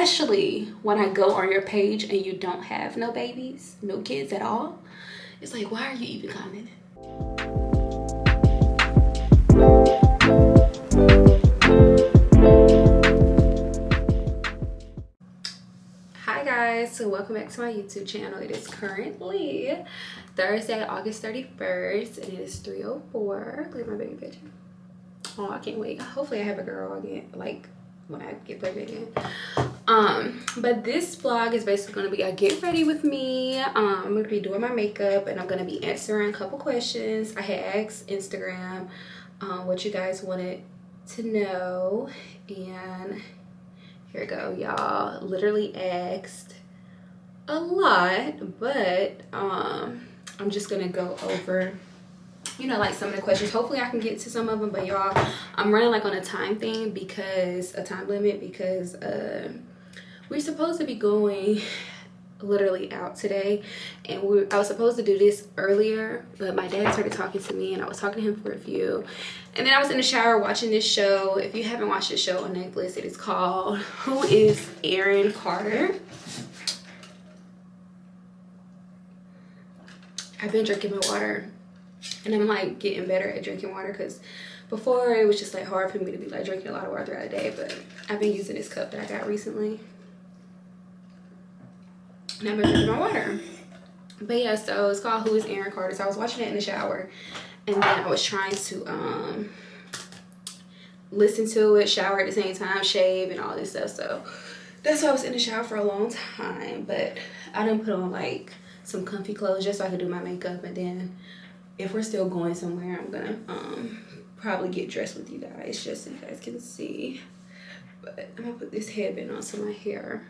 especially when I go on your page and you don't have no babies, no kids at all. It's like, why are you even commenting? Hi guys, so welcome back to my YouTube channel. It is currently Thursday, August 31st, and it is 3:04. Look at my baby picture. Oh, I can't wait. Hopefully I have a girl again, like when I get pregnant again. But this vlog is basically going to be a get ready with me. I'm going to be doing my makeup and I'm going to be answering a couple questions. I had asked Instagram what you guys wanted to know, and here we go, y'all. Literally asked a lot, but I'm just gonna go over, you know, like some of the questions. Hopefully I can get to some of them, but y'all, I'm running like on a time thing, because a time limit, because we're supposed to be going literally out today, and I was supposed to do this earlier, but my dad started talking to me and I was talking to him for a few, and then I was in the shower watching this show. If you haven't watched this show on Netflix, it is called Who is Aaron Carter. I've been drinking my water and I'm like getting better at drinking water, because before it was just like hard for me to be like drinking a lot of water throughout the day, but I've been using this cup that I got recently and I've been drinking my water. But yeah, so it's called Who is Aaron Carter. So I was watching it in the shower, and then I was trying to listen to it, shower at the same time, shave and all this stuff. So that's why I was in the shower for a long time. But I didn't put on like some comfy clothes just so I could do my makeup, and then if we're still going somewhere, I'm gonna probably get dressed with you guys just so you guys can see. But I'm gonna put this headband on so my hair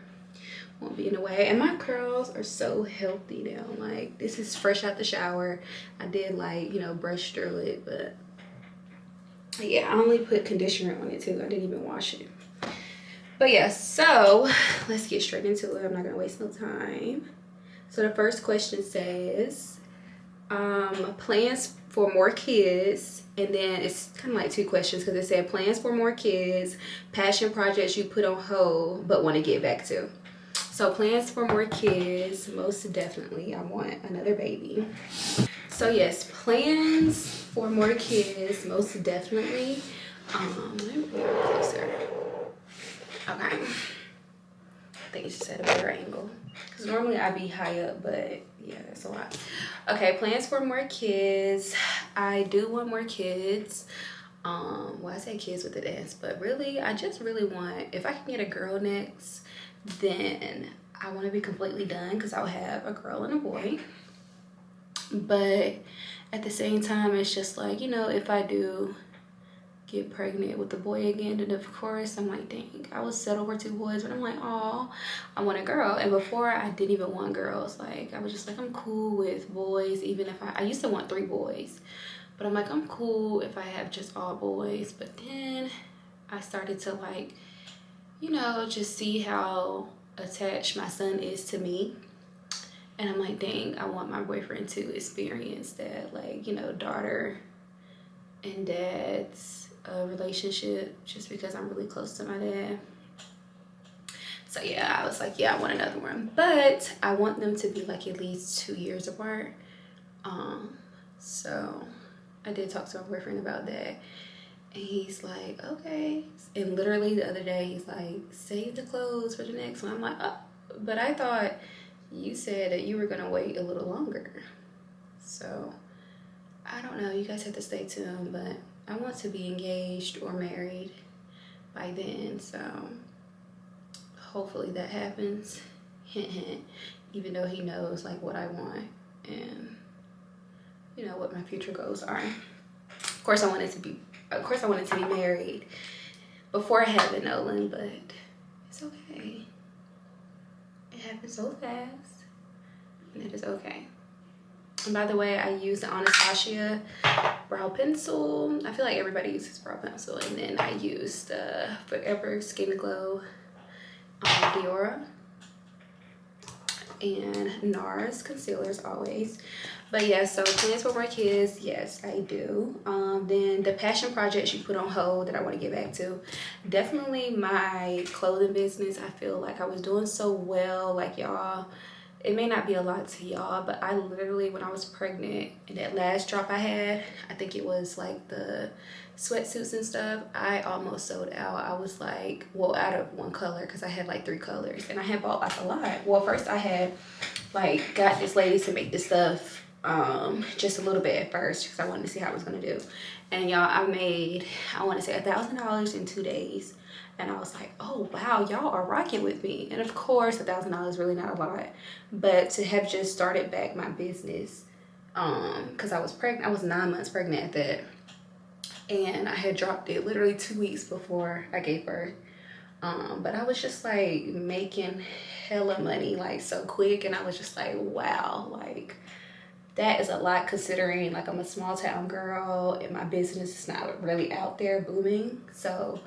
won't be in the way, and my curls are so healthy now. Like, this is fresh out the shower. I did, like, you know, brush through it, but yeah, I only put conditioner on it too. I didn't even wash it. But yeah, so let's get straight into it. I'm not gonna waste no time. So the first question says plans for more kids, and then it's kind of like two questions, because it said plans for more kids, passion projects you put on hold but want to get back to. So plans for more kids, most definitely I want another baby. So yes, plans for more kids, most definitely. Let me get a little closer. Okay, I think it's just at a better angle, because normally I'd be high up, but yeah, that's a lot. Okay, plans for more kids. I do want more kids. Well, I say kids with the dance, but really I just really want, if I can get a girl next, then I want to be completely done, because I'll have a girl and a boy. But at the same time, it's just like, you know, if I do get pregnant with a boy again, then of course I'm like, dang, I was settled for 2 boys, but I'm like, oh, I want a girl. And before, I didn't even want girls. Like, I was just like, I'm cool with boys, even if I used to want 3 boys, but I'm like, I'm cool if I have just all boys. But then I started to, like, you know, just see how attached my son is to me, and I'm like, dang, I want my boyfriend to experience that, like, you know, daughter and dad's relationship, just because I'm really close to my dad. So yeah, I was like, yeah, I want another one, but I want them to be like at least 2 years apart. So I did talk to my boyfriend about that, and he's like, okay. And literally the other day, he's like, save the clothes for the next one. I'm like, oh, but I thought you said that you were gonna wait a little longer. So I don't know, you guys have to stay tuned, but I want to be engaged or married by then. So hopefully that happens. Hint, hint. Even though he knows like what I want and, you know, what my future goals are. Of course I wanted to be married before having Nolan, but it's okay. It happened so fast, and it is okay. And by the way, I use the Anastasia brow pencil. I feel like everybody uses brow pencil. And then I use the Forever Skin Glow Diora. and NARS concealers always. But yeah, so plans for more kids, yes, I do. Then the passion projects you put on hold that I want to get back to, definitely my clothing business. I feel like I was doing so well, like y'all, it may not be a lot to y'all, but I literally, when I was pregnant, and that last drop I had, I think it was like the sweatsuits and stuff, I almost sold out. I was like, well, out of one color, because I had like 3 colors, and I had bought like a lot. Well, first I had like got this lady to make this stuff just a little bit at first, because I wanted to see how I was gonna do. And y'all, I made, I want to say $1,000 in 2 days. And I was like, oh wow, y'all are rocking with me. And of course, $1,000 is really not a lot, but to have just started back my business, because I was pregnant, I was 9 months pregnant at that, and I had dropped it literally 2 weeks before I gave birth. But I was just like making hella money like so quick, and I was just like, wow, like that is a lot, considering like I'm a small town girl and my business is not really out there booming. So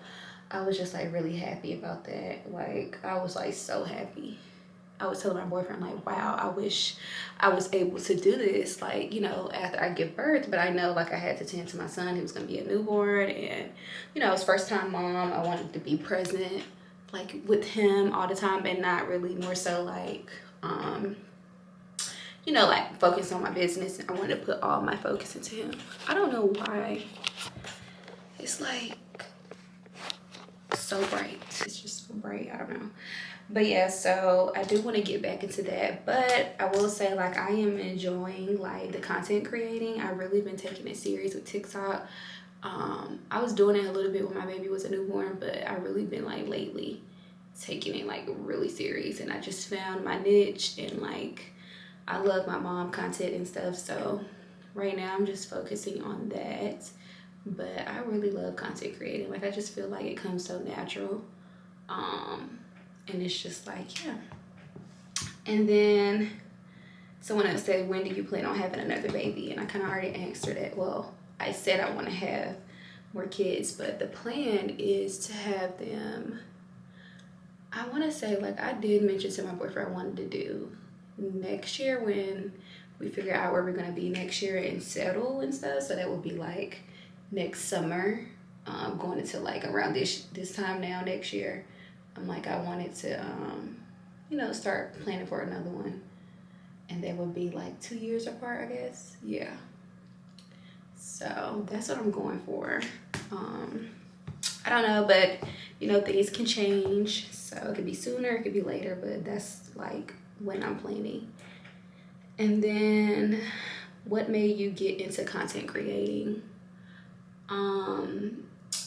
I was just like really happy about that. Like I was like so happy. I was telling my boyfriend like, wow, I wish I was able to do this, like, you know, after I give birth. But I know like I had to tend to my son. He was gonna be a newborn, and you know, his first time mom, I wanted to be present like with him all the time, and not really more so like you know, like focus on my business. I wanted to put all my focus into him. I don't know why it's like so bright. It's just so bright, I don't know. But yeah, so I do want to get back into that. But I will say, like, I am enjoying like the content creating. I've really been taking it serious with TikTok. I was doing it a little bit when my baby was a newborn, but I really been like lately taking it like really serious, and I just found my niche, and like I love my mom content and stuff. So right now I'm just focusing on that. But I really love content creating. Like I just feel like it comes so natural. And it's just like, yeah. And then someone else said, when do you plan on having another baby? And I kind of already answered it. Well, I said I want to have more kids, but the plan is to have them, I want to say, like I did mention to my boyfriend I wanted to do next year, when we figure out where we're going to be next year and settle and stuff. So that would be like next summer, going into like around this time now next year. I'm like, I wanted to you know, start planning for another one, and they would be like 2 years apart, I guess. Yeah, so that's what I'm going for. I don't know, but you know, things can change, so it could be sooner, it could be later, but that's like when I'm planning. And then what made you get into content creating?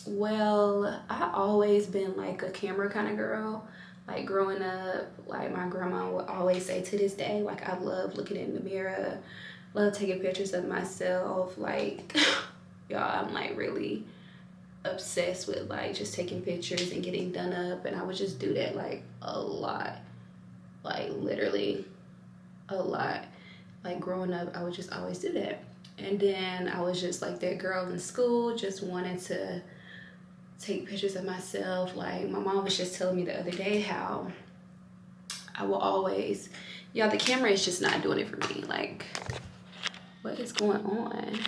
Well, I always been like a camera kind of girl. Like growing up, like my grandma would always say, to this day, like I love looking in the mirror, love taking pictures of myself. Like y'all, I'm like really obsessed with like just taking pictures and getting done up, and I would just do that like a lot, like literally a lot. Like growing up, I would just always do that. And then I was just like that girl in school, just wanted to take pictures of myself. Like my mom was just telling me the other day how I will always, y'all, the camera is just not doing it for me. Like, what is going on?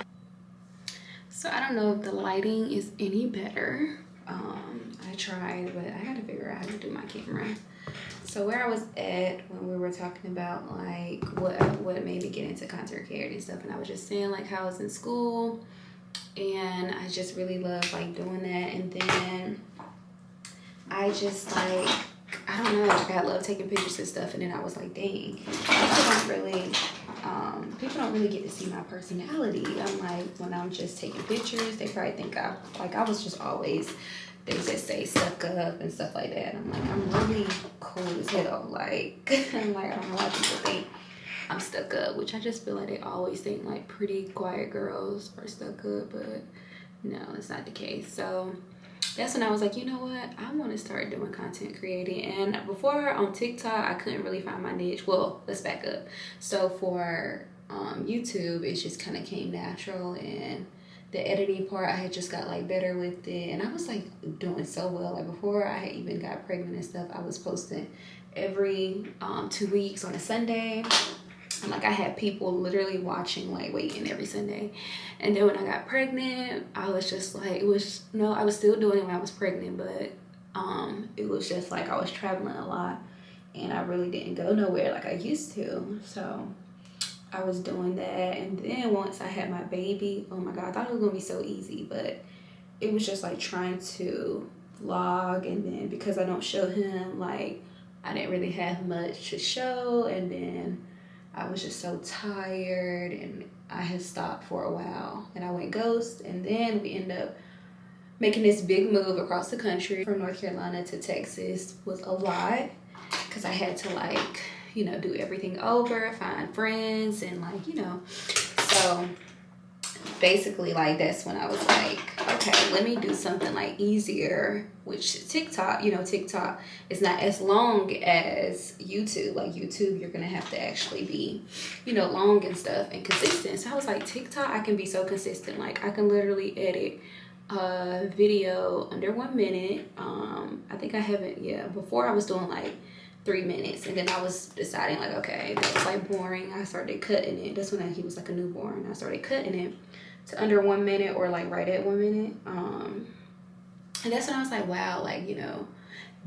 So I don't know if the lighting is any better. I tried, but I gotta figure out how to do my camera. So where I was at when we were talking about like what made me get into content creating and stuff, and I was just saying like how I was in school, and I just really love like doing that. And then I just like, I don't know, like I love taking pictures and stuff. And then I was like, dang, people don't really get to see my personality. I'm like, when I'm just taking pictures, they probably think I was just always, they just say stuck up and stuff like that. And I'm like, I'm really cool as hell. Like, I'm like, I don't know why people think I'm stuck up, which I just feel like they always think like pretty quiet girls are stuck up, but no, it's not the case. So that's when I was like, you know what, I want to start doing content creating. And before on TikTok, I couldn't really find my niche. Well, let's back up. So for YouTube, it just kind of came natural, and the editing part, I had just got like better with it, and I was like doing so well. Like before I had even got pregnant and stuff, I was posting every 2 weeks on a Sunday. And like I had people literally watching, like waiting every Sunday. And then when I got pregnant, I was just like, I was still doing it when I was pregnant, but it was just like I was traveling a lot and I really didn't go nowhere like I used to. So I was doing that, and then once I had my baby, oh my God, I thought it was gonna be so easy, but it was just like trying to vlog, and then because I don't show him, like I didn't really have much to show, and then I was just so tired, and I had stopped for a while, and I went ghost, and then we ended up making this big move across the country from North Carolina to Texas. Was a lot because I had to like, you know, do everything over, find friends, and like, you know, so basically like that's when I was like, okay, let me do something like easier, which TikTok, you know, TikTok is not as long as YouTube. Like YouTube, you're gonna have to actually be, you know, long and stuff and consistent. So I was like, TikTok, I can be so consistent. Like I can literally edit a video under 1 minute. I think I haven't, yeah, before I was doing like 3 minutes, and then I was deciding like, okay, that was like boring. I started cutting it. That's when he was like a newborn. I started cutting it to under 1 minute, or like right at 1 minute. And that's when I was like, wow, like, you know,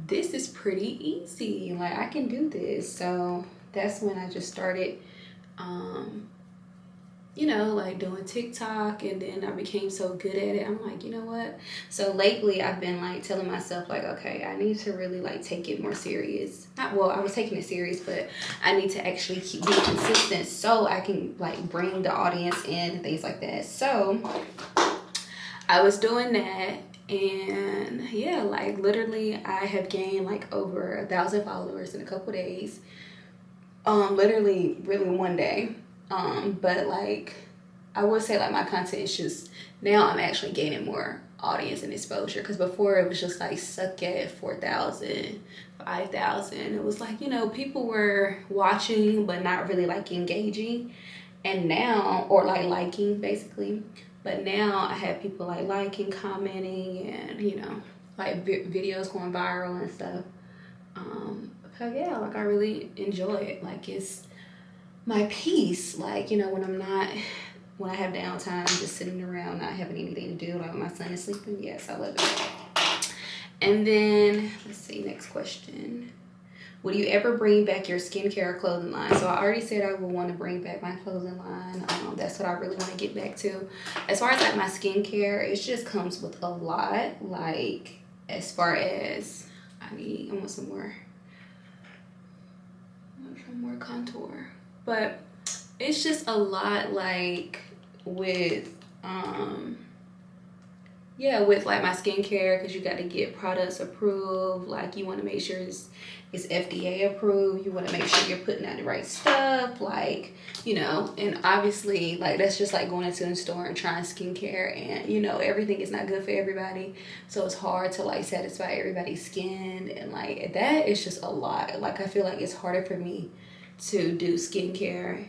this is pretty easy. Like I can do this. So that's when I just started, you know, like doing TikTok, and then I became so good at it. I'm like, you know what? So lately I've been like telling myself like, okay, I need to really like take it more serious. Not, well, I was taking it serious, but I need to actually keep being consistent so I can like bring the audience in and things like that. So I was doing that, and yeah, like literally I have gained like over 1,000 followers in a couple days. Literally really one day. But like I would say like my content is just, now I'm actually gaining more audience and exposure, because before it was just like stuck at 4,000, 5,000. It was like, you know, people were watching but not really like engaging, and now, or like liking basically, but now I have people like liking, commenting, and you know, like videos going viral and stuff. Because yeah, like I really enjoy it. Like it's my peace, like, you know, when I have downtime, just sitting around not having anything to do, like when my son is sleeping. Yes, I love it. And then let's see, next question, would you ever bring back your skincare or clothing line? So I already said I would want to bring back my clothing line. That's what I really want to get back to. As far as like my skincare, it just comes with a lot. Like as far as I want some more contour, but it's just a lot, like with yeah, with like my skincare, because you got to get products approved. Like you want to make sure it's FDA approved. You want to make sure you're putting out the right stuff, like, you know. And obviously like that's just like going into the store and trying skincare, and you know, everything is not good for everybody, so it's hard to like satisfy everybody's skin, and like that is just a lot. Like I feel like it's harder for me to do skincare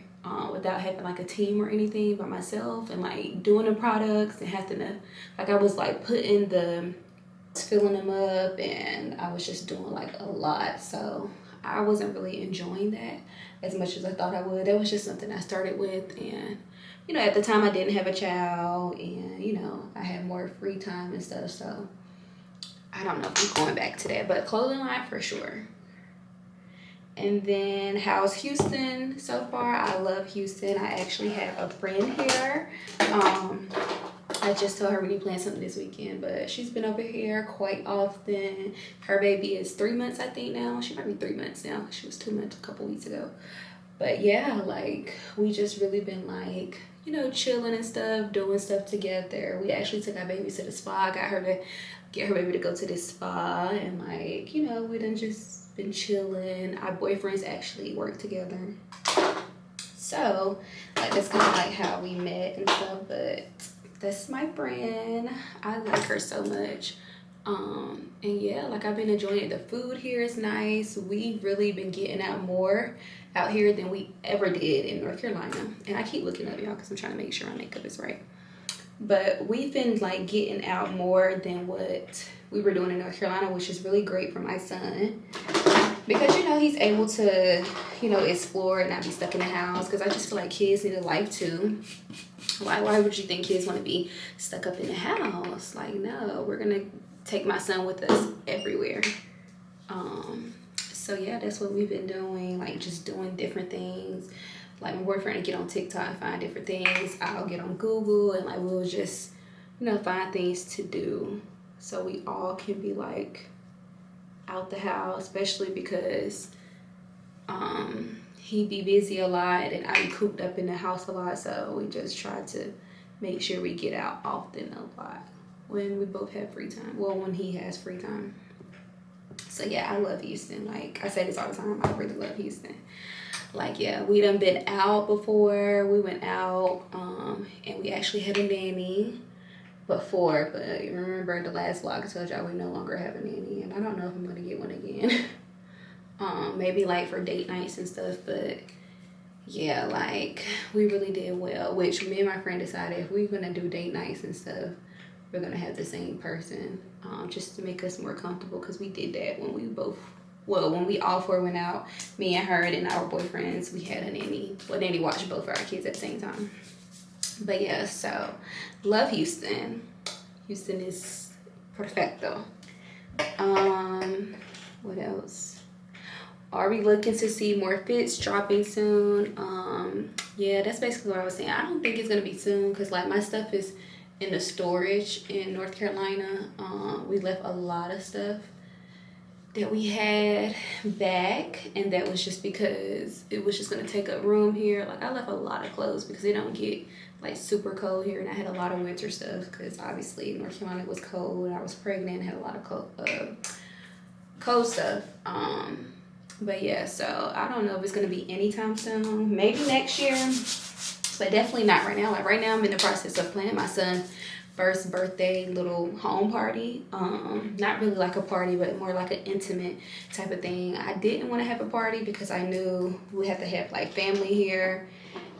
without having like a team or anything, by myself, and like doing the products and having to, like I was like filling them up, and I was just doing like a lot. So I wasn't really enjoying that as much as I thought I would. That was just something I started with, and you know, at the time I didn't have a child, and you know, I had more free time and stuff, so I don't know if I'm going back to that, but clothing line for sure. And then how's Houston so far? I love Houston. I actually have a friend here. I just told her we need to plan something this weekend, but she's been over here quite often. Her baby is 3 months, I think now. She might be 3 months now. She was 2 months a couple weeks ago. But yeah, like we just really been like, you know, chilling and stuff, doing stuff together. We actually took our baby to the spa. I got her to get her baby to go to this spa, and like, you know, we done just been chilling. Our boyfriends actually work together, so like that's kind of like how we met and stuff. But that's my friend. I like her so much. And yeah, like I've been enjoying it. The food here is nice. We've really been getting out more out here than we ever did in North Carolina. And I keep looking up, y'all, because I'm trying to make sure my makeup is right. But we've been like getting out more than what we were doing in North Carolina, which is really great for my son. Because, you know, he's able to, you know, explore and not be stuck in the house. Because I just feel like kids need a life too. Why would you think kids want to be stuck up in the house? Like, no, we're going to take my son with us everywhere. So yeah, that's what we've been doing. Like, just doing different things. Like, my boyfriend will get on TikTok and find different things. I'll get on Google and like we'll just, you know, find things to do. So we all can be like out the house, especially because he be busy a lot and I be cooped up in the house a lot. So we just try to make sure we get out often a lot when we both have free time. Well, when he has free time. So yeah, I love Houston. Like I say this all the time, I really love Houston. Like, yeah, we done been out before. We went out and we actually had a nanny before, but remember the last vlog I told y'all we no longer have a nanny, and I don't know if I'm gonna get one again. Maybe like for date nights and stuff, but yeah, like we really did well, which me and my friend decided if we're gonna do date nights and stuff, we're gonna have the same person, just to make us more comfortable, because we did that when when we all four went out, me and her and our boyfriends, we had a nanny. Well, nanny watched both of our kids at the same time. But yeah, so love Houston. Houston is perfecto. What else? Are we looking to see more fits dropping soon? Yeah, that's basically what I was saying. I don't think it's gonna be soon because like my stuff is in the storage in North Carolina. We left a lot of stuff that we had back, and that was just because it was just gonna take up room here. Like I left a lot of clothes because they don't get like super cold here, and I had a lot of winter stuff because obviously North Carolina was cold. I was pregnant and had a lot of cold stuff. But yeah, so I don't know if it's gonna be anytime soon. Maybe next year, but definitely not right now. Like right now I'm in the process of planning my son's first birthday little home party. Not really like a party, but more like an intimate type of thing. I didn't want to have a party because I knew we had to have like family here,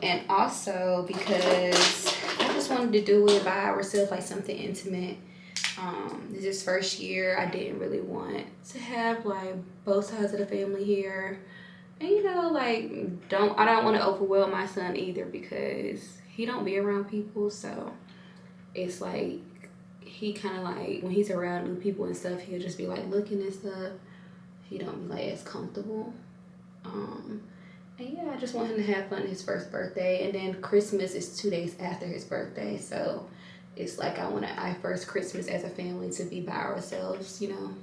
and also because I just wanted to do it by ourselves, like something intimate. This is first year. I didn't really want to have like both sides of the family here, and you know, like I don't want to overwhelm my son either because he don't be around people. So it's like he kind of like when he's around new people and stuff, he'll just be like looking and stuff. He don't be like as comfortable. And yeah, I just want him to have fun his first birthday, and then Christmas is 2 days after his birthday, so it's like I want our first Christmas as a family to be by ourselves, you know.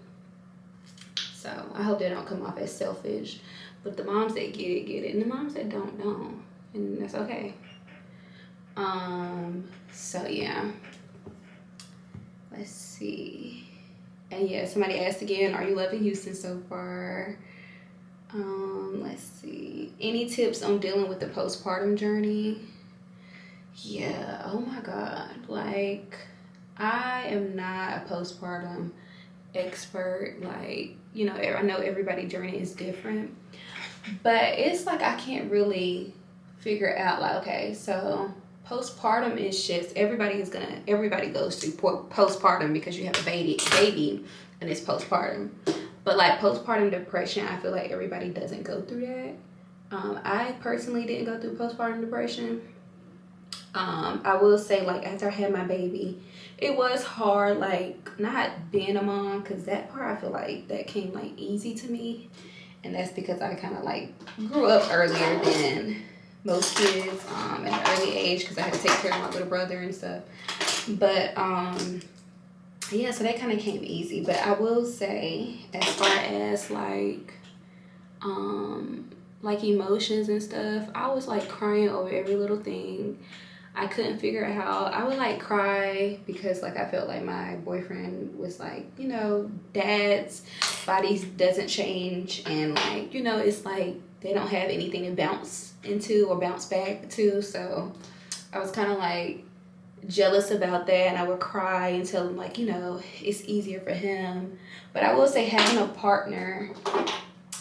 So I hope they don't come off as selfish, but the moms that get it, and the moms that don't, and that's okay. So yeah, let's see. And yeah, somebody asked again, are you loving Houston so far? Let's see, any tips on dealing with the postpartum journey? Yeah, oh my god, like I am not a postpartum expert. Like, you know, I know everybody's journey is different, but it's like I can't really figure out like, okay, so postpartum is just everybody goes through postpartum because you have a baby and it's postpartum. But like postpartum depression, I feel like everybody doesn't go through that. I personally didn't go through postpartum depression. I will say, like, after I had my baby, it was hard, like, not being a mom, because that part, I feel like that came, like, easy to me. And that's because I kind of, like, grew up earlier than most kids at an early age, because I had to take care of my little brother and stuff. But, yeah, so that kind of came easy. But I will say, as far as, like emotions and stuff, I was, like, crying over every little thing. I couldn't figure out how. I would like cry because like I felt like my boyfriend was like, you know, dad's bodies doesn't change, and like, you know, it's like they don't have anything to bounce into or bounce back to. So I was kind of like jealous about that, and I would cry and tell him like, you know, it's easier for him. But I will say having a partner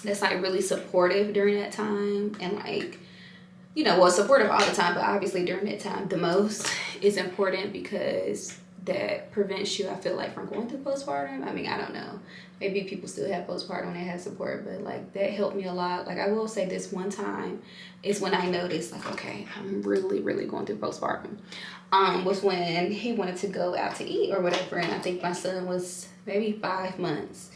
that's like really supportive during that time, and like, you know, well, supportive all the time, but obviously during that time the most, is important because that prevents you, I feel like, from going through postpartum. I mean, I don't know. Maybe people still have postpartum and they have support, but like that helped me a lot. Like I will say this one time is when I noticed like, okay, I'm really, really going through postpartum. Was when he wanted to go out to eat or whatever. And I think my son was maybe 5 months.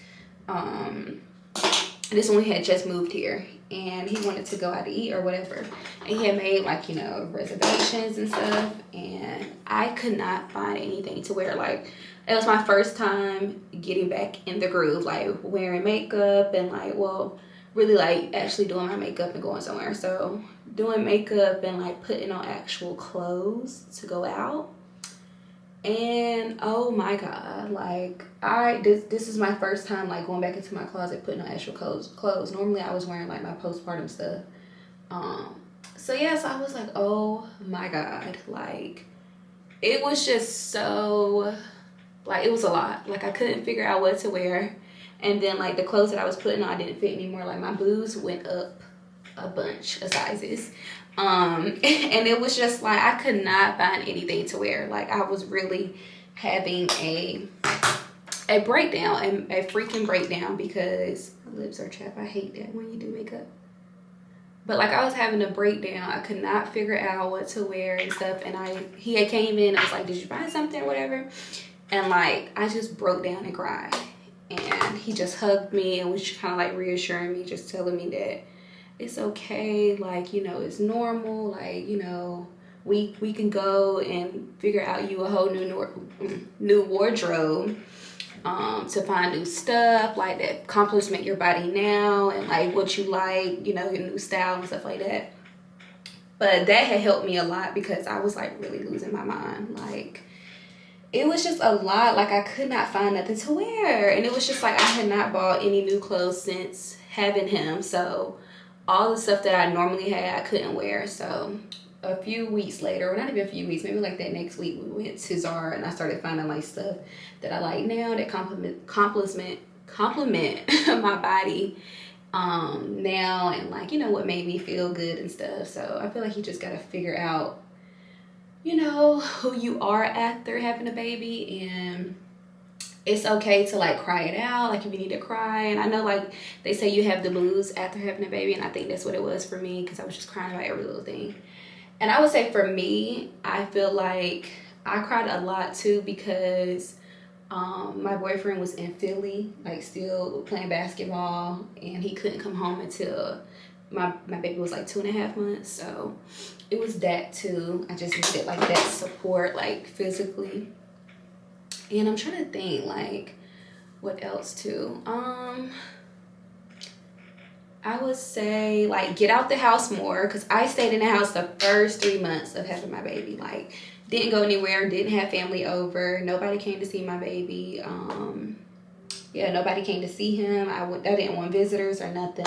This one had just moved here and he wanted to go out to eat or whatever. And he had made like, you know, reservations and stuff. And I could not find anything to wear. Like, it was my first time getting back in the groove, like wearing makeup and like, well, really like actually doing my makeup and going somewhere. So doing makeup and like putting on actual clothes to go out. And oh my god, like this is my first time like going back into my closet putting on actual clothes. Normally I was wearing like my postpartum stuff. So yeah, so I was like, oh my god, like it was just so, like it was a lot. Like I couldn't figure out what to wear. And then like the clothes that I was putting on didn't fit anymore. Like my boobs went up a bunch of sizes. And it was just like I could not find anything to wear. Like I was really having a breakdown, a freaking breakdown, because my lips are chapped. I hate that when you do makeup. But like I was having a breakdown. I could not figure out what to wear and stuff. And he had came in and was like, did you find something or whatever? And like I just broke down and cried. And he just hugged me and was kind of like reassuring me, just telling me that it's okay, like, you know, it's normal, like, you know, we can go and figure out you a whole new wardrobe, to find new stuff like that complement your body now and like what you like, you know, your new style and stuff like that. But that had helped me a lot because I was like really losing my mind. Like it was just a lot. Like I could not find nothing to wear, and it was just like I had not bought any new clothes since having him. So all the stuff that I normally had, I couldn't wear. So a few weeks later, or not even a few weeks, maybe like that next week, we went to Zara and I started finding like stuff that I like now that compliment my body now, and like, you know, what made me feel good and stuff. So I feel like you just gotta figure out, you know, who you are after having a baby, and it's okay to like cry it out, like if you need to cry. And I know like they say you have the blues after having a baby, and I think that's what it was for me, because I was just crying about every little thing. And I would say for me, I feel like I cried a lot too because my boyfriend was in Philly, like still playing basketball, and he couldn't come home until my baby was like 2.5 months. So it was that too. I just needed like that support, like physically. And I'm trying to think like what else too. I would say like get out the house more, because I stayed in the house the first 3 months of having my baby. Like didn't go anywhere, didn't have family over, nobody came to see my baby. Yeah, nobody came to see him. I didn't want visitors or nothing.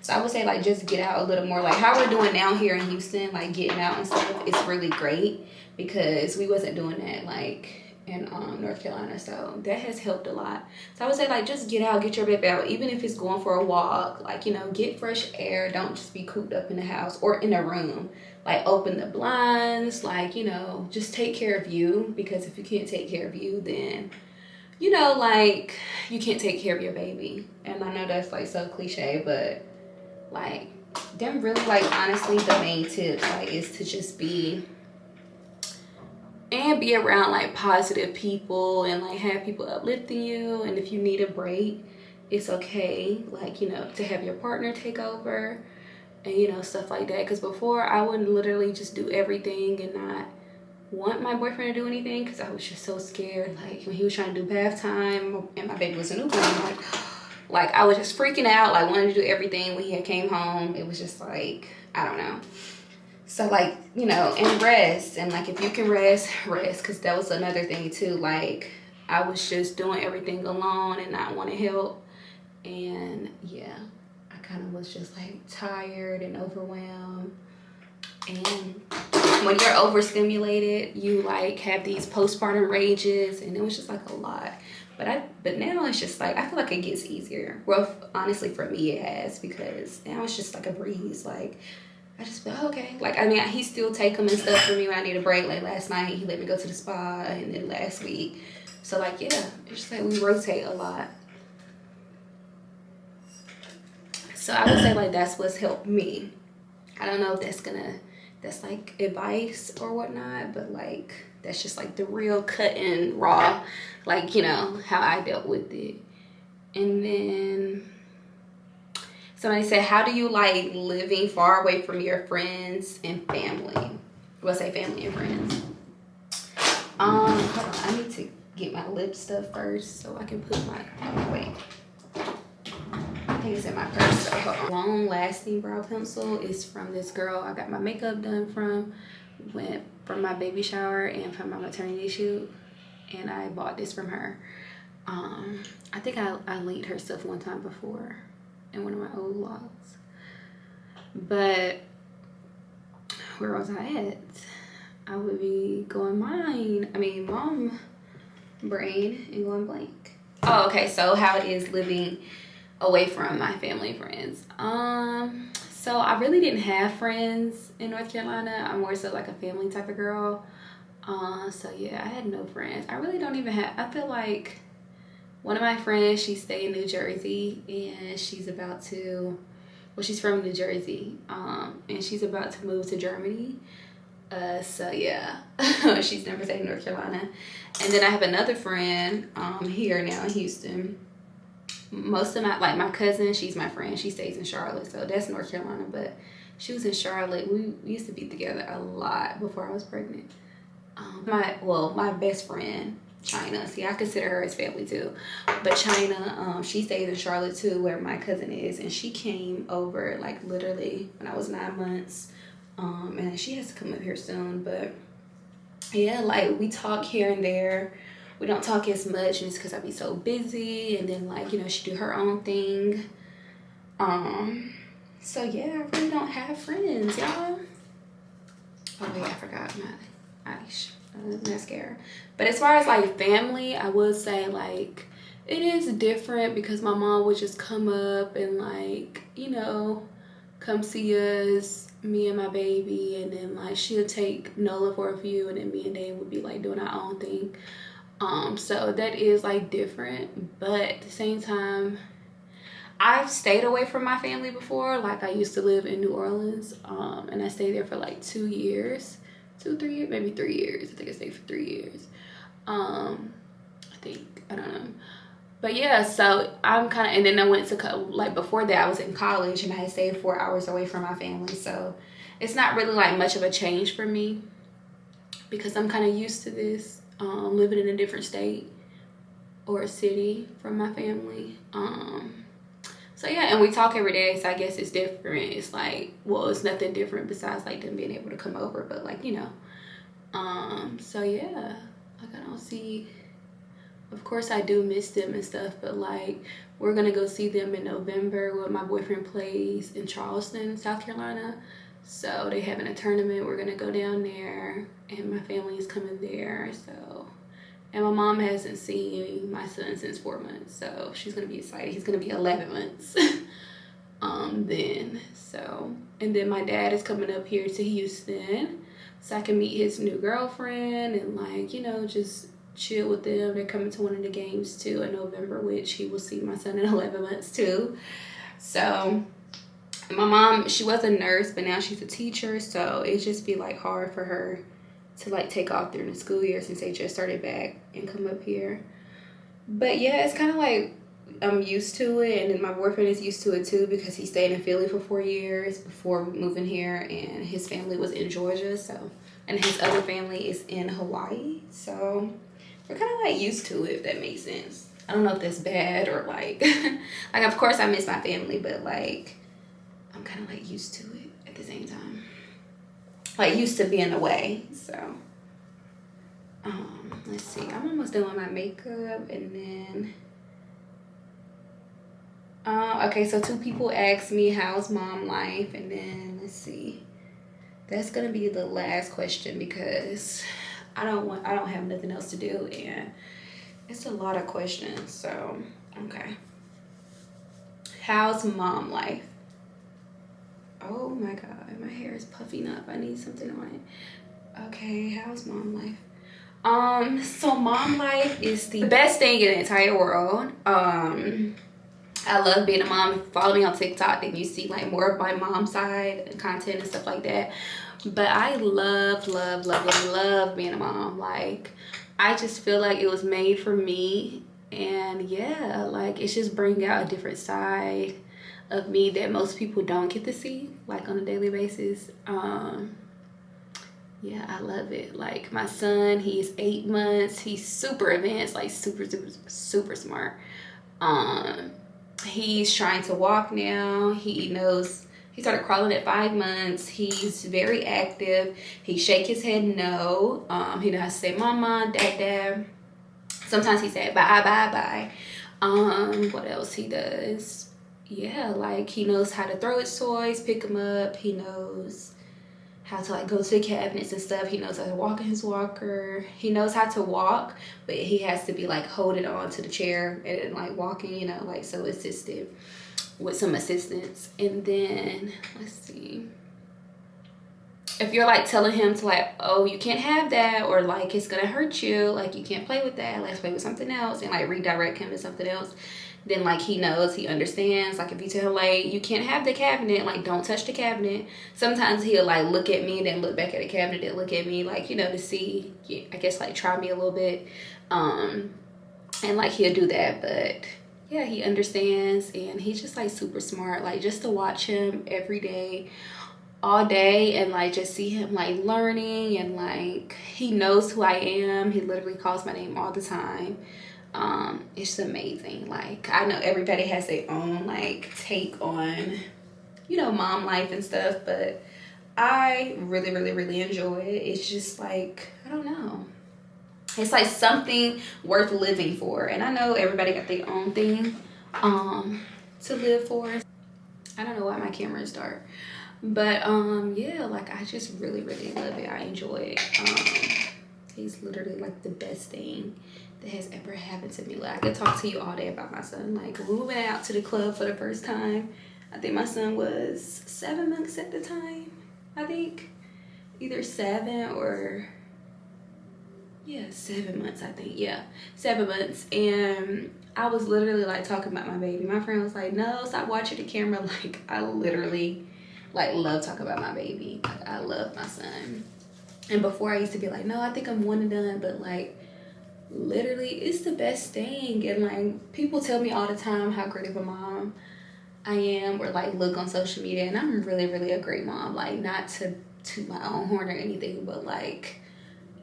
So I would say like just get out a little more, like how we're doing now here in Houston, like getting out and stuff. It's really great because we wasn't doing that like in North Carolina. So that has helped a lot. So I would say like just get out, get your baby out, even if it's going for a walk, like, you know, get fresh air. Don't just be cooped up in the house or in a room. Like open the blinds, like, you know, just take care of you, because if you can't take care of you, then, you know, like you can't take care of your baby. And I know that's like so cliche, but like them really like honestly the main tip like is to just be around like positive people and like have people uplifting you. And if you need a break, it's okay, like, you know, to have your partner take over and, you know, stuff like that. Because before I would literally just do everything and not want my boyfriend to do anything, because I was just so scared. Like when he was trying to do bath time and my baby was a newborn, like I was just freaking out, like wanting to do everything. When he had came home, it was just like, I don't know. So like, you know, and rest, and like if you can rest, because that was another thing too. Like I was just doing everything alone and not wanting help, and yeah, I kind of was just like tired and overwhelmed. And when you're overstimulated, you like have these postpartum rages, and it was just like a lot. But now it's just like I feel like it gets easier. Well, honestly, for me it has, because now it's just like a breeze. Like I just feel okay. Like, I mean, he still take them and stuff for me when I need a break. Like last night, he let me go to the spa, and then last week. So like, yeah, it's just like we rotate a lot. So I would say like that's what's helped me. I don't know if that's like advice or whatnot, but like that's just like the real cut and raw, like, you know, how I dealt with it. And then somebody said, how do you like living far away from your friends and family? We'll say family and friends. Hold on, I need to get my lip stuff first so I can put my, oh wait. I think it's in my purse, so hold on. Long lasting brow pencil is from this girl I got my makeup done from, went from my baby shower and from my maternity shoot. And I bought this from her. I think I linked her stuff one time before in one of my old vlogs. But where was I at? I would be going mom brain and going blank. Oh, okay, so how it is living away from my family and friends. So I really didn't have friends in North Carolina. I'm more so like a family type of girl. So yeah, I had no friends. I really don't even have, I feel like one of my friends, she stayed in New Jersey, and she's about to, well, she's from New Jersey, and she's about to move to Germany. So yeah, she's never stayed in North Carolina. And then I have another friend here now in Houston. Most of my cousin, she's my friend. She stays in Charlotte, so that's North Carolina, but she was in Charlotte. We used to be together a lot before I was pregnant. My best friend, China. See, I consider her as family too. But China, she stays in Charlotte too, where my cousin is, and she came over like literally when I was 9 months. And she has to come up here soon. But yeah, like we talk here and there. We don't talk as much, and it's because I be so busy. And then like, you know, she do her own thing. So yeah, I really don't have friends, y'all. Oh wait, I forgot my mascara. But as far as like family, I would say like it is different because my mom would just come up and like, you know, come see us, me and my baby, and then like she'll take Nola for a few, and then me and Dave would be like doing our own thing. So that is like different, but at the same time, I've stayed away from my family before. Like I used to live in New Orleans, and I stayed there for like 2 years. 3 years, maybe 3 years. I think I stayed for 3 years. I don't know. But yeah, so I'm kind of, and then I went to, like before that I was in college and I had stayed 4 hours away from my family. So it's not really like much of a change for me because I'm kind of used to this, living in a different state or a city from my family. So yeah, and we talk every day, so I guess it's different. It's like, well, it's nothing different besides like them being able to come over, but like, you know. So yeah, like I don't see, of course I do miss them and stuff, but like we're gonna go see them in November when my boyfriend plays in Charleston, South Carolina. So they having a tournament, we're gonna go down there, and my family is coming there, so. And my mom hasn't seen my son since 4 months, so she's gonna be excited. He's gonna be 11 months then. So, and then my dad is coming up here to Houston, so I can meet his new girlfriend and like, you know, just chill with them. They're coming to one of the games too in November, which he will see my son in 11 months too. So, my mom, she was a nurse, but now she's a teacher, so it just be like hard for her to like take off during the school year since they just started back and come up here. But yeah, it's kind of like I'm used to it, and then my boyfriend is used to it too because he stayed in Philly for 4 years before moving here, and his family was in Georgia, so, and his other family is in Hawaii, so we're kind of like used to it, if that makes sense. I don't know if that's bad or like like of course I miss my family, but like I'm kind of like used to it at the same time. Like used to being away. So let's see, I'm almost done with my makeup. And then okay, so 2 people asked me how's mom life, and then let's see, that's gonna be the last question because I don't have nothing else to do, and it's a lot of questions. So okay, how's mom life? Oh my god, my hair is puffing up. I need something on it. Okay, how's mom life? So mom life is the best thing in the entire world. I love being a mom. Follow me on TikTok and you see like more of my mom's side and content and stuff like that. But I love being a mom. Like, I just feel like it was made for me. And yeah, like, it's just bringing out a different side of me that most people don't get to see, like, on a daily basis. Yeah, I love it. Like, my son, he's 8 months. He's super advanced, like super smart. He's trying to walk now. He knows, he started crawling at 5 months. He's very active. He shake his head no. He knows how to say mama, dad. Sometimes he said bye. What else he does? Yeah, like, he knows how to throw his toys, pick them up. He knows how to like go to the cabinets and stuff. He knows how to walk in his walker. He knows how to walk, but he has to be like holding on to the chair and like walking, you know, like so assisted with some assistance. And then let's see, if you're like telling him to like, oh, you can't have that, or like it's gonna hurt you, like you can't play with that, let's play with something else, and like redirect him to something else, then like he knows, he understands. Like if you tell him like you can't have the cabinet, like don't touch the cabinet, sometimes he'll like look at me, then look back at the cabinet, then look at me, like, you know, to see, I guess, like try me a little bit. And like he'll do that. But yeah, he understands, and he's just like super smart. Like, just to watch him every day, all day, and like just see him like learning, and like he knows who I am. He literally calls my name all the time. It's amazing. Like, I know everybody has their own like take on, you know, mom life and stuff, but I really enjoy it. It's just like, I don't know, it's like something worth living for. And I know everybody got their own thing to live for. I don't know why my camera is dark, but yeah, like, I just really love it. I enjoy it. He's literally like the best thing that has ever happened to me. Like, I could talk to you all day about my son. Like, when we went out to the club for the first time, I think my son was 7 months at the time. I think either 7 or, yeah, 7 months, I think. Yeah, 7 months. And I was literally like talking about my baby. My friend was like, no, stop watching the camera. Like, I literally like love talking about my baby. Like, I love my son. And before I used to be like, no, I think I'm one and done, but like, literally, it's the best thing. And like, people tell me all the time how great of a mom I am, or like look on social media, and I'm really a great mom. Like, not to toot my own horn or anything, but like,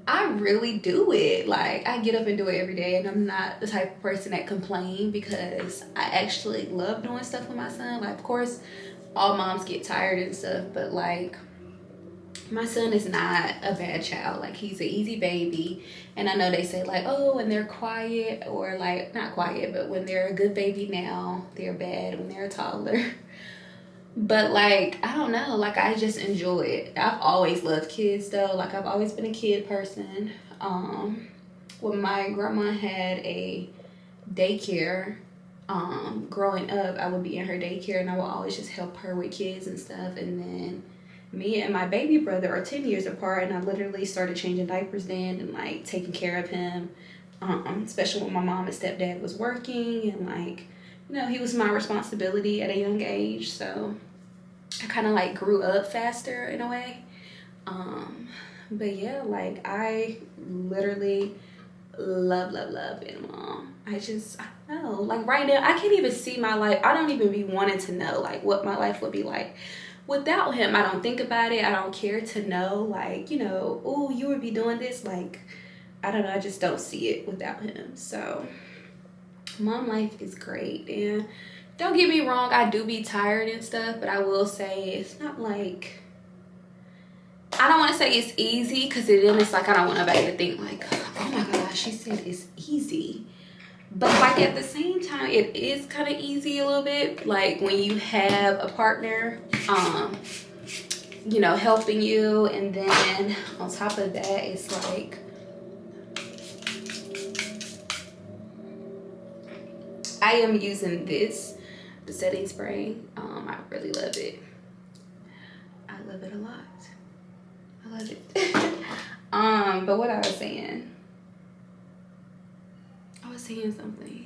I really do it. Like, I get up and do it every day, and I'm not the type of person that complain, because I actually love doing stuff with my son. Like, of course, all moms get tired and stuff, but like, my son is not a bad child. Like, he's an easy baby. And I know they say like, oh, when they're quiet, or like, not quiet, but when they're a good baby now, they're bad when they're a toddler. But like, I don't know, like, I just enjoy it. I've always loved kids though. Like, I've always been a kid person. When my grandma had a daycare, growing up, I would be in her daycare, and I would always just help her with kids and stuff. And then me and my baby brother are 10 years apart, and I literally started changing diapers then, and like taking care of him, especially when my mom and stepdad was working, and like, you know, he was my responsibility at a young age. So I kind of like grew up faster in a way. But yeah, like, I literally love being a mom. I don't know, like, right now I can't even see my life. I don't even be wanting to know like what my life would be like without him. I don't think about it. I don't care to know, like, you know, oh, you would be doing this. Like, I don't know, I just don't see it without him. So mom life is great. And don't get me wrong, I do be tired and stuff, but I will say it's not like, I don't want to say it's easy, because then it's like, I don't want nobody to think like, oh my gosh, she said it's easy. But like, at the same time, it is kind of easy a little bit. Like, when you have a partner, you know, helping you. And then on top of that, it's like, I am using the setting spray. I really love it. saying something.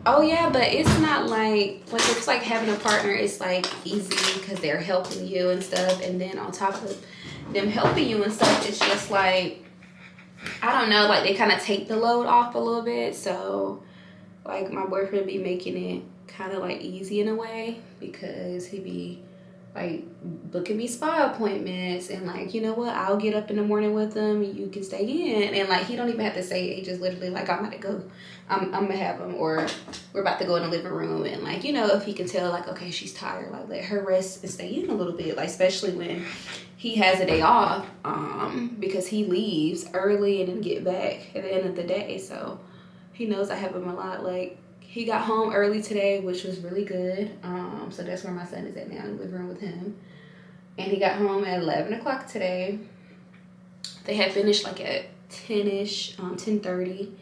Oh yeah, but it's not like it's like having a partner is like easy because they're helping you and stuff, and then on top of them helping you and stuff, it's just like, I don't know, like they kind of take the load off a little bit. So like my boyfriend be making it kind of like easy in a way, because he be like booking me spa appointments, and like, you know what, I'll get up in the morning with him, you can stay in, and like he don't even have to say it. He just literally like, I'm about to go, I'm gonna have him, or we're about to go in the living room, and like, you know, if he can tell like, okay, she's tired, like let her rest and stay in a little bit, like especially when he has a day off, because he leaves early and then get back at the end of the day. So he knows I have him a lot. Like he got home early today, which was really good. So that's where my son is at now, in the living room with him. And he got home at 11 o'clock today. They had finished like at 10-ish, 10:30.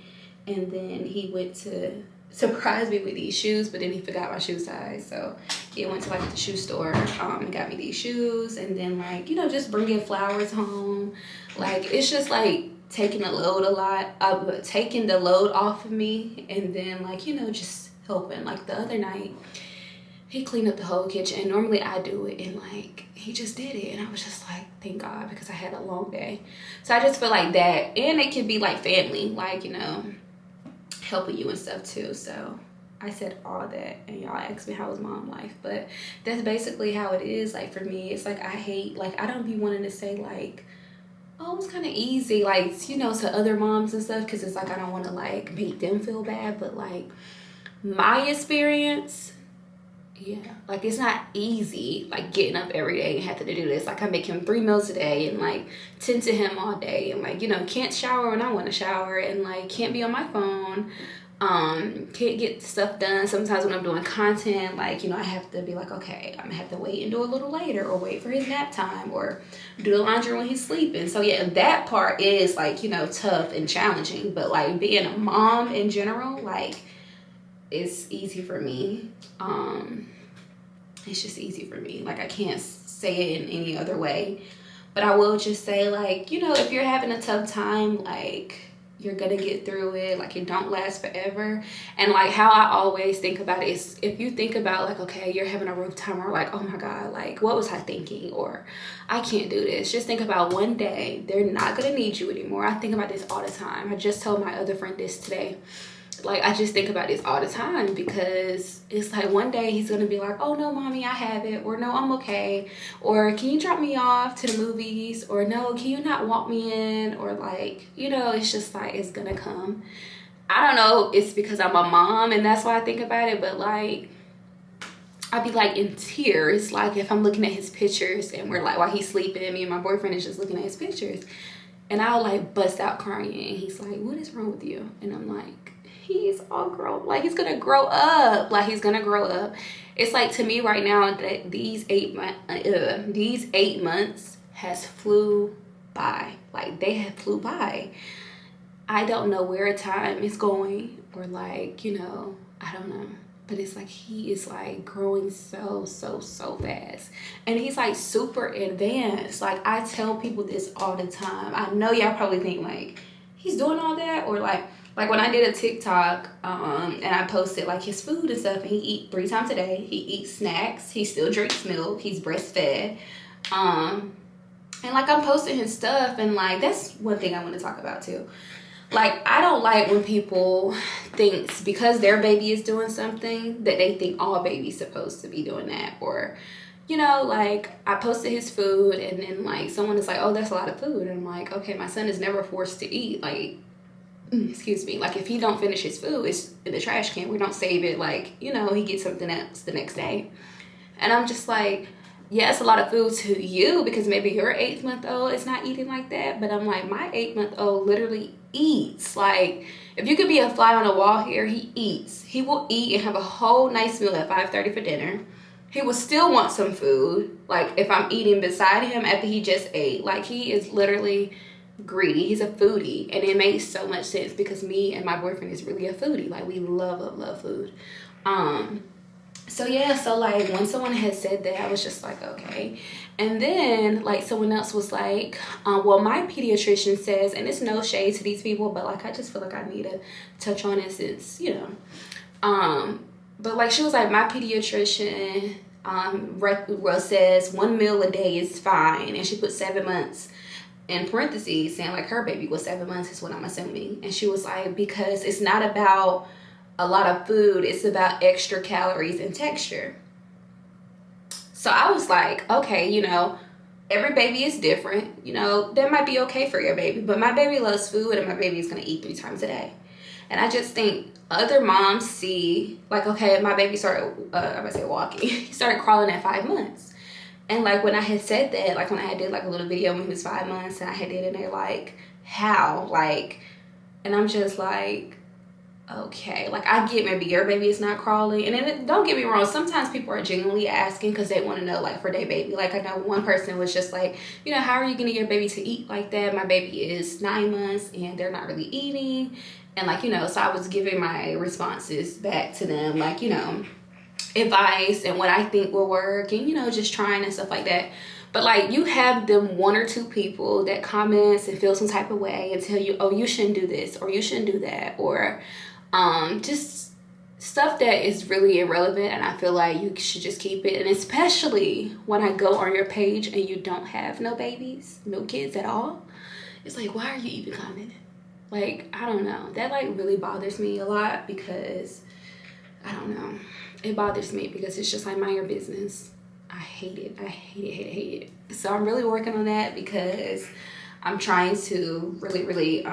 And then he went to surprise me with these shoes, but then he forgot my shoe size. So he went to like the shoe store and got me these shoes. And then like, you know, just bringing flowers home. Like it's just like taking the load taking the load off of me, and then like, you know, just helping. Like the other night he cleaned up the whole kitchen, and normally I do it, and like he just did it, and I was just like, thank God, because I had a long day. So I just feel like that, and it can be like family, like, you know, helping you and stuff too. So I said all that, and y'all asked me how was mom life, but that's basically how it is. Like for me, it's like I hate, like I don't be wanting to say like, oh, it's kind of easy, like, you know, to other moms and stuff, because it's like I don't want to like make them feel bad, but like my experience, yeah, like it's not easy like getting up every day and having to do this. Like I make him 3 meals a day, and like tend to him all day, and like, you know, can't shower when I want to shower, and like can't be on my phone, can't get stuff done. Sometimes when I'm doing content, like, you know, I have to be like, okay, I'm gonna have to wait and do a little later, or wait for his nap time, or do the laundry when he's sleeping. So yeah, that part is like, you know, tough and challenging, but like being a mom in general, like it's easy for me. It's just easy for me. Like I can't say it in any other way, but I will just say, like, you know, if you're having a tough time, like you're gonna get through it. Like it don't last forever. And like how I always think about it is, if you think about like, okay, you're having a rough time, or like, oh my God, like what was I thinking, or I can't do this, just think about one day they're not gonna need you anymore. I think about this all the time. I just told my other friend this today. Like I just think about this all the time, because it's like one day he's gonna be like, oh no mommy, I have it, or no, I'm okay, or can you drop me off to the movies, or no, can you not walk me in, or like, you know, it's just like it's gonna come. I don't know, it's because I'm a mom and that's why I think about it, but like I'd be like in tears, like if I'm looking at his pictures and we're like, while he's sleeping, me and my boyfriend is just looking at his pictures, and I'll like bust out crying, and he's like, what is wrong with you? And I'm like, he's all grown, like he's gonna grow up, like he's gonna grow up. It's like, to me right now, that these 8 months has flew by. Like they have flew by. I don't know where time is going, or like, you know, I don't know, but it's like he is like growing so fast, and he's like super advanced. Like I tell people this all the time. I know y'all probably think like he's doing all that, or like when I did a TikTok, and I posted like his food and stuff, and he eats 3 times a day. He eats snacks. He still drinks milk. He's breastfed. And like I'm posting his stuff, and like that's one thing I want to talk about too. Like I don't like when people thinks because their baby is doing something that they think all babies supposed to be doing that, or, you know, like I posted his food, and then like someone is like, oh, that's a lot of food, and I'm like, okay, my son is never forced to eat, like, excuse me, like if he don't finish his food, it's in the trash can. We don't save it, like, you know, he gets something else the next day. And I'm just like, yeah, it's a lot of food to you because maybe your 8-month-old is not eating like that, but I'm like, my 8-month-old literally eats. Like if you could be a fly on the wall here, he eats. He will eat and have a whole nice meal at 5:30 for dinner. He will still want some food, like if I'm eating beside him after he just ate. Like he is literally greedy. He's a foodie, and it makes so much sense because me and my boyfriend is really a foodie. Like we love food. So yeah, so like when someone had said that, I was just like, okay. And then like someone else was like, well, my pediatrician says, and it's no shade to these people, but like I just feel like I need to touch on it since, you know. But like she was like, my pediatrician says 1 meal a day is fine, and she put 7 months in parentheses, saying like her baby was 7 months is what I'm assuming. And she was like, because it's not about a lot of food, it's about extra calories and texture. So I was like, okay, you know, every baby is different. You know, that might be okay for your baby, but my baby loves food and my baby is going to eat 3 times a day. And I just think other moms see, like, okay, my baby started, I'm going to say walking. He started crawling at 5 months. And, like, when I had said that, like, when I had did, like, a little video when he was 5 months, and I had did, and they're like, how? Like, and I'm just like, okay. Like, I get maybe your baby is not crawling. And then, don't get me wrong, sometimes people are genuinely asking because they want to know, like, for their baby. Like, I know one person was just like, you know, how are you getting your baby to eat like that? My baby is 9 months, and they're not really eating. And, like, you know, so I was giving my responses back to them, like, you know, advice and what I think will work, and, you know, just trying and stuff like that. But like, you have them 1 or 2 people that comments and feel some type of way and tell you, oh, you shouldn't do this or you shouldn't do that, or just stuff that is really irrelevant. And I feel like you should just keep it. And especially when I go on your page and you don't have no babies, no kids at all, it's like, why are you even commenting? Like, I don't know, that like really bothers me a lot, because I don't know, it bothers me because it's just like, mind your business. I hate it. I hate it, hate it, hate it. So I'm really working on that, because I'm trying to really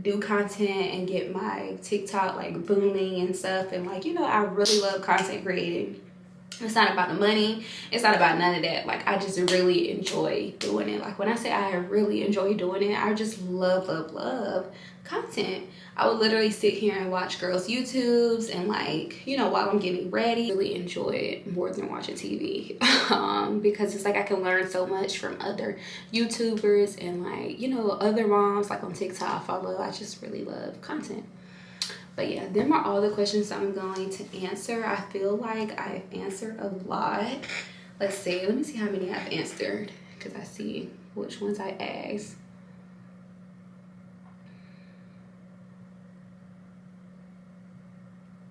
do content and get my TikTok like booming and stuff. And like, you know, I really love content creating. It's not about the money. It's not about none of that. Like, I just really enjoy doing it. Like, when I say I really enjoy doing it, I just love content. I would literally sit here and watch girls' YouTubes and, like, you know, while I'm getting ready. Really enjoy it more than watching TV. Because it's like I can learn so much from other YouTubers and, like, you know, other moms like on TikTok I follow. I just really love content. But yeah, them are all the questions I'm going to answer. I feel like I've answered a lot. Let's see. Let me see how many I've answered, because I see which ones I asked.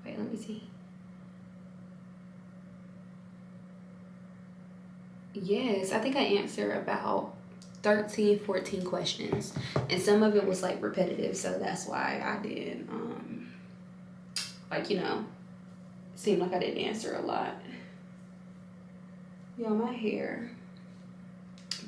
Wait, let me see. Yes, I think I answered about 13, 14 questions. And some of it was like repetitive, so that's why I didn't like, you know, seemed like I didn't answer a lot. Yo, my hair.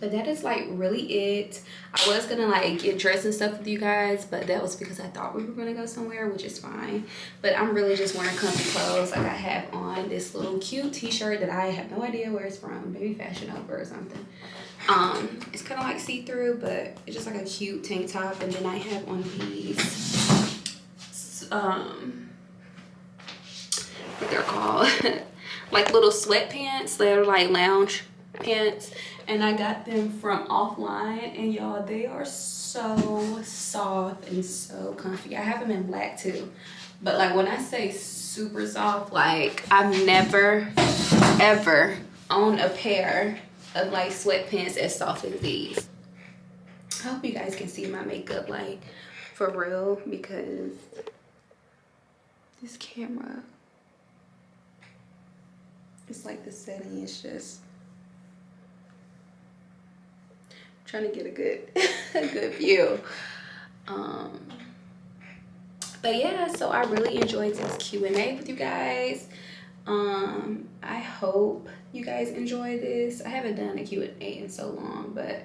But that is like really it. I was gonna like get dressed and stuff with you guys, but that was because I thought we were gonna go somewhere, which is fine. But I'm really just wearing comfy clothes. Like, I have on this little cute t-shirt that I have no idea where it's from, maybe Fashion Nova or something. It's kind of like see-through, but it's just like a cute tank top. And then I have on these what they're called, like little sweatpants. They're like lounge pants, and I got them from offline, and y'all, they are so soft and so comfy. I have them in black too, but like, when I say super soft, like, I've never ever owned a pair of like sweatpants as soft as these. I hope you guys can see my makeup like for real, because this camera, it's like the setting is just trying to get a good a good view. But yeah, so I really enjoyed this Q&A with you guys. I hope you guys enjoy this. I haven't done a Q&A in so long, but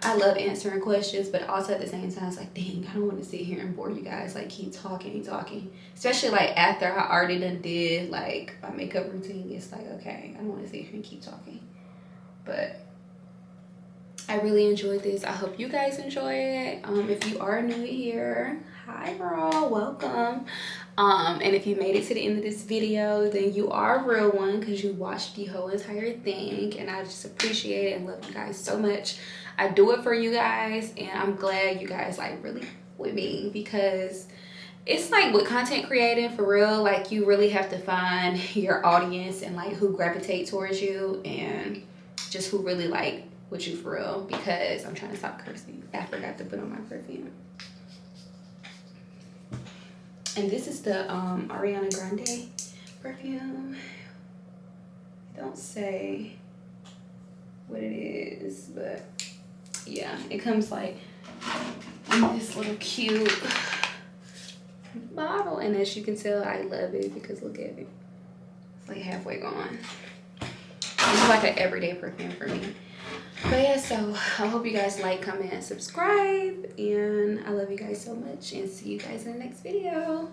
I love answering questions, but also at the same time, it's like, dang, I don't want to sit here and bore you guys, like, keep talking, especially like after I already done did like my makeup routine. It's like, okay, I don't want to sit here and keep talking. But I really enjoyed this. I hope you guys enjoy it. If you are new here, hi girl, welcome. And if you made it to the end of this video, then you are a real one, because you watched the whole entire thing, and I just appreciate it and love you guys so much. I do it for you guys, and I'm glad you guys like really with me, because it's like with content creating for real, like you really have to find your audience and like who gravitate towards you and just who really like with you for real. Because I'm trying to stop cursing. I forgot to put on my perfume. And this is the Ariana Grande perfume. Don't say what it is, but yeah, it comes like in this little cute bottle, and as you can tell, I love it because look at it, it's like halfway gone. It's like an everyday perfume for me. But yeah, so I hope you guys like, comment, and subscribe, and I love you guys so much, and see you guys in the next video.